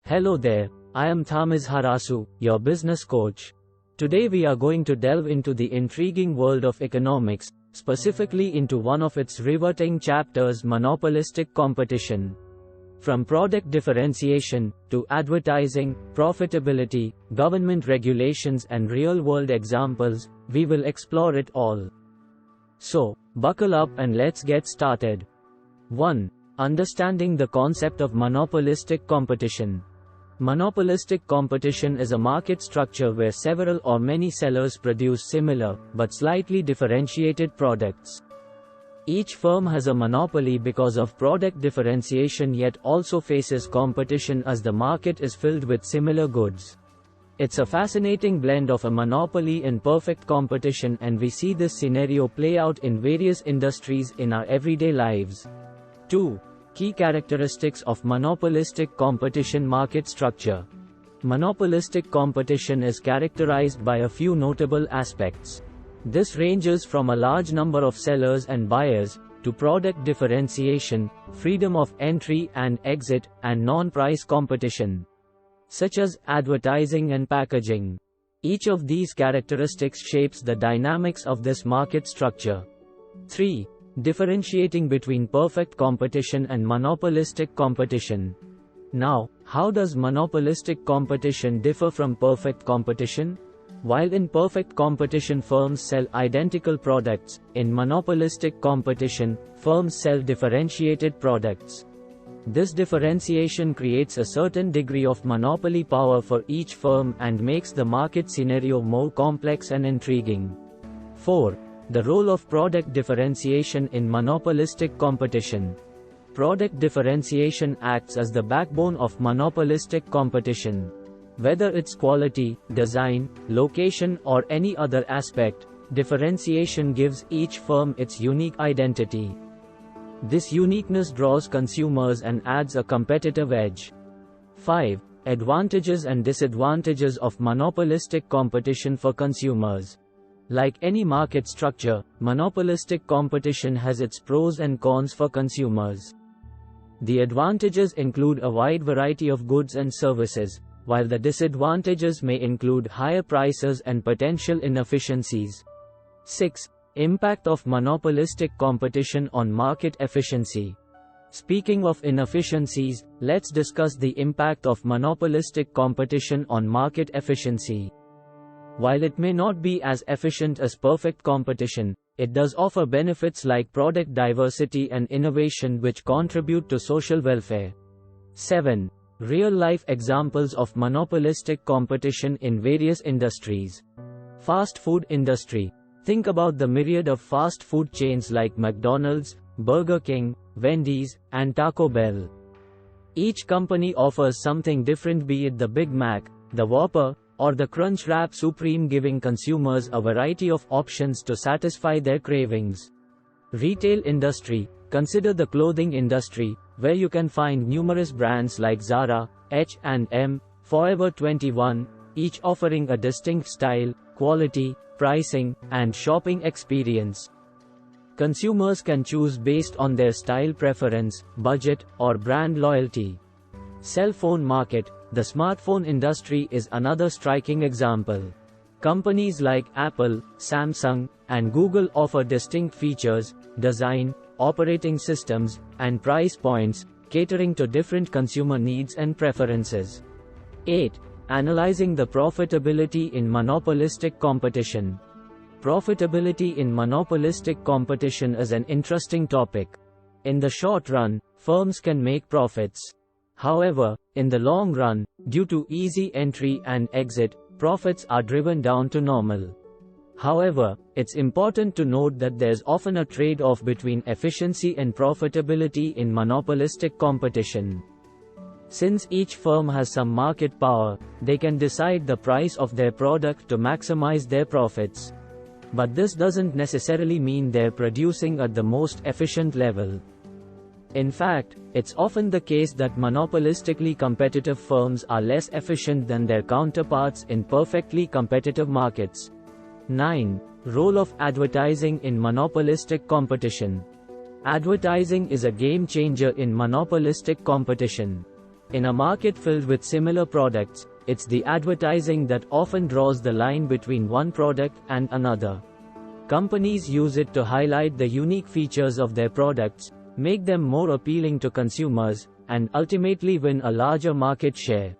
Hello there, I am Thamizharasu, your business coach. Today we are going to delve into the intriguing world of economics, specifically into one of its riveting chapters, monopolistic competition. From product differentiation, to advertising, profitability, government regulations and real-world examples, we will explore it all. So, buckle up and let's get started. 1. Understanding the concept of monopolistic competition. Monopolistic competition is a market structure where several or many sellers produce similar, but slightly differentiated products. Each firm has a monopoly because of product differentiation, yet also faces competition as the market is filled with similar goods. It's a fascinating blend of a monopoly and perfect competition, and we see this scenario play out in various industries in our everyday lives. 2. Key characteristics of monopolistic competition. Market structure. Monopolistic competition is characterized by a few notable aspects. This ranges from a large number of sellers and buyers, to product differentiation, freedom of entry and exit, and non-price competition, such as advertising and packaging. Each of these characteristics shapes the dynamics of this market structure. 3. Differentiating between perfect competition and monopolistic competition. Now, how does monopolistic competition differ from perfect competition? While in perfect competition firms sell identical products, in monopolistic competition, firms sell differentiated products. This differentiation creates a certain degree of monopoly power for each firm and makes the market scenario more complex and intriguing. 4. The role of product differentiation in monopolistic competition. Product differentiation acts as the backbone of monopolistic competition. Whether it's quality, design, location, or any other aspect, differentiation gives each firm its unique identity. This uniqueness draws consumers and adds a competitive edge. 5. Advantages and disadvantages of monopolistic competition for consumers. Like any market structure, monopolistic competition has its pros and cons for consumers. The advantages include a wide variety of goods and services, while the disadvantages may include higher prices and potential inefficiencies. 6. Impact of monopolistic competition on market efficiency. Speaking of inefficiencies, let's discuss the impact of monopolistic competition on market efficiency. While it may not be as efficient as perfect competition, it does offer benefits like product diversity and innovation which contribute to social welfare. 7. Real-life examples of monopolistic competition in various industries. Fast food industry. Think about the myriad of fast food chains like McDonald's, Burger King, Wendy's, and Taco Bell. Each company offers something different, be it the Big Mac, the Whopper, or the Crunchwrap Supreme, giving consumers a variety of options to satisfy their cravings. Retail industry. Consider the clothing industry, where you can find numerous brands like Zara, H&M, Forever 21, each offering a distinct style, quality, pricing, and shopping experience. Consumers can choose based on their style preference, budget, or brand loyalty. Cell phone market. The smartphone industry is another striking example. Companies like Apple, Samsung, and Google offer distinct features, design, operating systems, and price points, catering to different consumer needs and preferences. 8. Analyzing the profitability in monopolistic competition. Profitability in monopolistic competition is an interesting topic. In the short run, firms can make profits. However, in the long run, due to easy entry and exit, profits are driven down to normal. However, it's important to note that there's often a trade-off between efficiency and profitability in monopolistic competition. Since each firm has some market power, they can decide the price of their product to maximize their profits. But this doesn't necessarily mean they're producing at the most efficient level. In fact, it's often the case that monopolistically competitive firms are less efficient than their counterparts in perfectly competitive markets. 9. Role of advertising in monopolistic competition. Advertising is a game changer in monopolistic competition. In a market filled with similar products, it's the advertising that often draws the line between one product and another. Companies use it to highlight the unique features of their products, make them more appealing to consumers, and ultimately win a larger market share.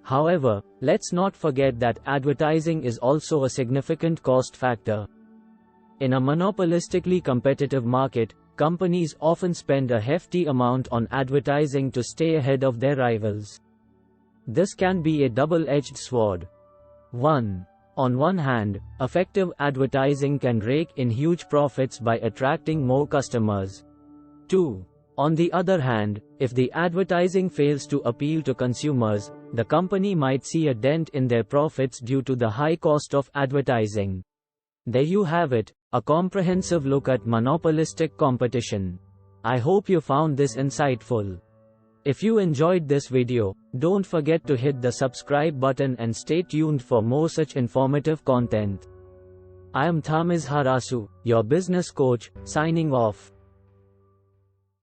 However, let's not forget that advertising is also a significant cost factor. In a monopolistically competitive market, companies often spend a hefty amount on advertising to stay ahead of their rivals. This can be a double-edged sword. 1. On one hand, effective advertising can rake in huge profits by attracting more customers. 2. On the other hand, if the advertising fails to appeal to consumers, the company might see a dent in their profits due to the high cost of advertising. There you have it, a comprehensive look at monopolistic competition. I hope you found this insightful. If you enjoyed this video, don't forget to hit the subscribe button and stay tuned for more such informative content. I am Thamizharasu, your business coach, signing off.